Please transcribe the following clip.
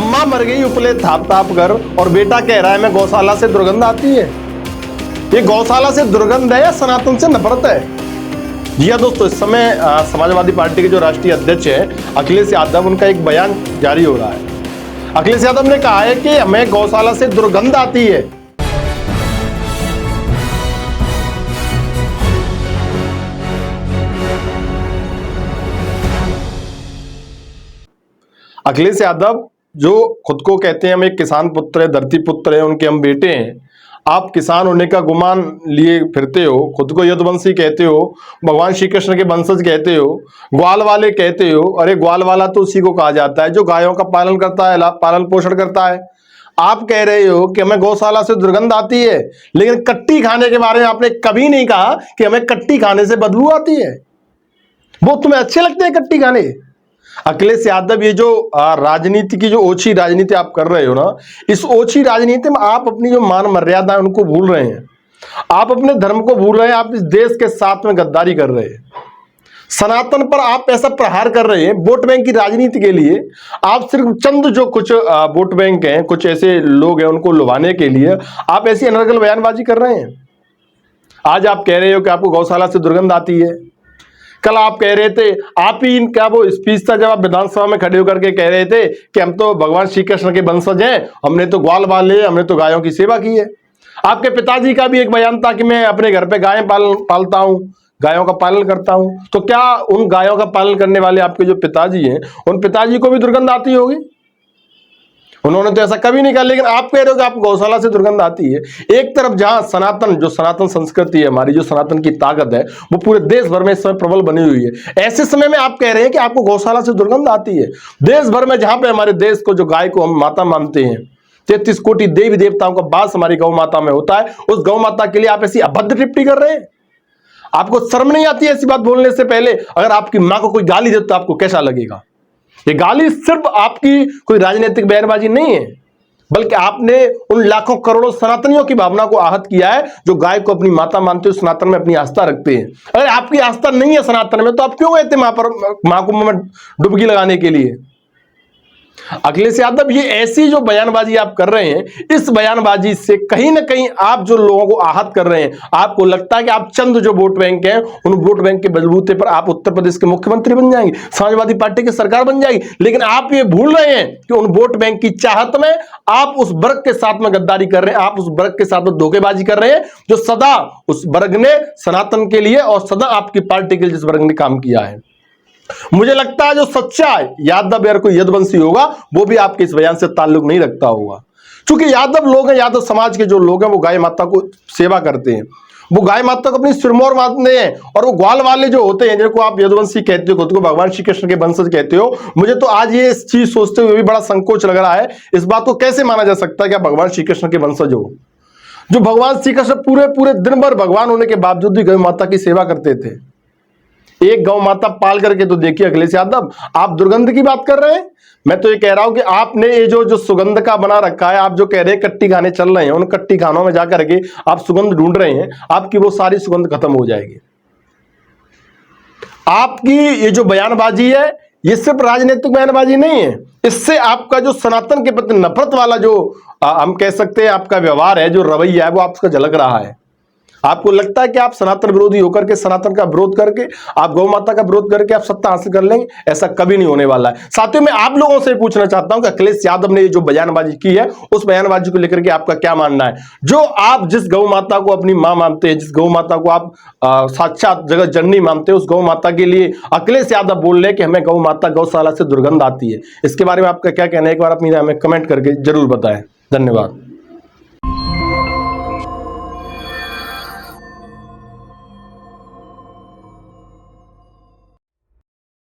अम्मा मर गई उपले थाप थाप कर और बेटा कह रहा है मैं गौशाला से दुर्गंध आती है। ये गौशाला से दुर्गंध है या सनातन से नफरत है? जी हाँ दोस्तों, इस समय समाजवादी पार्टी के जो राष्ट्रीय अध्यक्ष हैं अखिलेश यादव, उनका एक बयान जारी हो रहा है। अखिलेश यादव ने कहा है कि हमें गौशाला से दुर्गंध आती है। अखिलेश यादव जो खुद को कहते हैं हम एक किसान पुत्र है, धरती पुत्र है, उनके हम बेटे हैं। आप किसान होने का गुमान लिए फिरते हो, खुद को यदुवंशी कहते हो, भगवान श्री कृष्ण के वंशज कहते हो, ग्वाल वाले कहते हो। अरे ग्वाल वाला तो उसी को कहा जाता है जो गायों का पालन करता है, पालन पोषण करता है। आप कह रहे हो कि हमें गौशाला से दुर्गंध आती है, लेकिन कट्टी खाने के बारे में आपने कभी नहीं कहा कि हमें कट्टी खाने से बदबू आती है। वो तुम्हें अच्छे लगते हैं कट्टी खाने? अखिलेश यादव, ये जो राजनीति की जो ओछी राजनीति आप कर रहे हो ना, इस ओछी राजनीति में आप अपनी जो मान मर्यादा है उनको भूल रहे हैं। आप अपने धर्म को भूल रहे हैं। आप इस देश के साथ में गद्दारी कर रहे हैं। सनातन पर आप ऐसा प्रहार कर रहे हैं वोट बैंक की राजनीति के लिए। आप सिर्फ चंद जो कुछ वोट बैंक हैं, कुछ ऐसे लोग हैं, उनको लुभाने के लिए आप ऐसी अनर्गल बयानबाजी कर रहे हैं। आज आप कह रहे हो कि आपको गौशाला से दुर्गंध आती है। कल आप कह रहे थे, आप ही इनका वो स्पीच था जब आप विधानसभा में खड़े होकर के कह रहे थे कि हम तो भगवान श्री कृष्ण के वंशज हैं, हमने तो ग्वाल बाले, हमने तो गायों की सेवा की है। आपके पिताजी का भी एक बयान था कि मैं अपने घर पे गायें पालता हूं, गायों का पालन करता हूं। तो क्या उन गायों का पालन करने वाले आपके जो पिताजी हैं, उन पिताजी को भी दुर्गंध आती होगी? उन्होंने तो ऐसा कभी नहीं कहा, लेकिन आप कह रहे हो कि आपको गौशाला से दुर्गंध आती है। एक तरफ जहां सनातन, जो सनातन संस्कृति है हमारी, जो सनातन की ताकत है, वो पूरे देश भर में इस समय प्रबल बनी हुई है। ऐसे समय में आप कह रहे हैं कि आपको गौशाला से दुर्गंध आती है। देश भर में जहां पे हमारे देश को, जो गाय को हम माता मानते हैं, 33 कोटि देवी देवताओं का वास हमारी गौ माता में होता है, उस गौ माता के लिए आप ऐसी अभद्र टिप्पणी कर रहे हैं। आपको शर्म नहीं आती ऐसी बात बोलने से पहले? अगर आपकी मां को कोई गाली दे तो आपको कैसा लगेगा? ये गाली सिर्फ आपकी कोई राजनीतिक बयानबाजी नहीं है, बल्कि आपने उन लाखों करोड़ों सनातनियों की भावना को आहत किया है जो गाय को अपनी माता मानते हो, सनातन में अपनी आस्था रखते हैं। अगर आपकी आस्था नहीं है सनातन में, तो आप क्यों गए थे मां को डुबकी लगाने के लिए? अखिलेश यादव, ये ऐसी जो बयानबाजी आप कर रहे हैं, इस बयानबाजी से कहीं ना कहीं आप जो लोगों को आहत कर रहे हैं। आपको लगता है कि आप चंद जो वोट बैंक हैं, उन वोट बैंक के बलबूते पर आप उत्तर प्रदेश के मुख्यमंत्री बन जाएंगे, समाजवादी पार्टी की सरकार बन जाएगी। लेकिन आप ये भूल रहे हैं कि उन वोट बैंक की चाहत में आप उस वर्ग के साथ में गद्दारी कर रहे हैं, आप उस वर्ग के साथ में धोखेबाजी कर रहे हैं जो सदा उस वर्ग ने सनातन के लिए और सदा आपकी पार्टी के लिए जिस वर्ग ने काम किया है। मुझे लगता है जो सच्चा यादव यार कोई यदुवंशी होगा, वो भी आपके इस बयान से ताल्लुक नहीं रखता होगा। क्योंकि यादव लोग हैं, यादव समाज के जो लोग हैं, वो गाय माता को सेवा करते हैं, वो गाय माता को अपनी सिरमौर मानते हैं। और वो ग्वाल वाले जो होते हैं, जिनको आप यदुवंशी कहते हो, खुद को भगवान श्री कृष्ण के वंशज कहते हो, मुझे तो आज ये चीज सोचते हुए भी बड़ा संकोच लग रहा है। इस बात को कैसे माना जा सकता है कि आप भगवान श्री कृष्ण के वंशज हो? जो भगवान श्री कृष्ण पूरे दिन भर भगवान होने के बावजूद भी गौ माता की सेवा करते थे। एक गौ माता पाल करके तो देखिए अखिलेश यादव, आप दुर्गंध की बात कर रहे हैं। मैं तो ये कह रहा हूं कि आपने ये जो सुगंध का बना रखा है, आप जो कह रहे हैं कट्टी खाने चल रहे हैं, उन कट्टी खानों में जाकर के आप सुगंध ढूंढ रहे हैं, आपकी वो सारी सुगंध खत्म हो जाएगी। आपकी ये जो बयानबाजी है, ये सिर्फ राजनीतिक बयानबाजी नहीं है, इससे आपका जो सनातन के प्रति नफरत वाला जो हम कह सकते हैं आपका व्यवहार है, जो रवैया है, वो आपका झलक रहा है। आपको लगता है कि आप सनातन विरोधी होकर के, सनातन का विरोध करके, आप गौ माता का विरोध करके आप सत्ता हासिल कर लेंगे? ऐसा कभी नहीं होने वाला है। साथियों, मैं आप लोगों से पूछना चाहता हूं कि अखिलेश यादव ने ये जो बयानबाजी की है, उस बयानबाजी को लेकर के आपका क्या मानना है? जो आप जिस गौ माता को अपनी मां मानते हैं, जिस गौ माता को आप साक्षात जगत जननी मानते हैं, उस गौ माता के लिए अखिलेश यादव बोल रहे हैं कि हमें गौ माता गौशाला से दुर्गंध आती है। इसके बारे में आपका क्या कहना है? एक बार आप हमें कमेंट करके जरूर बताएं। धन्यवाद।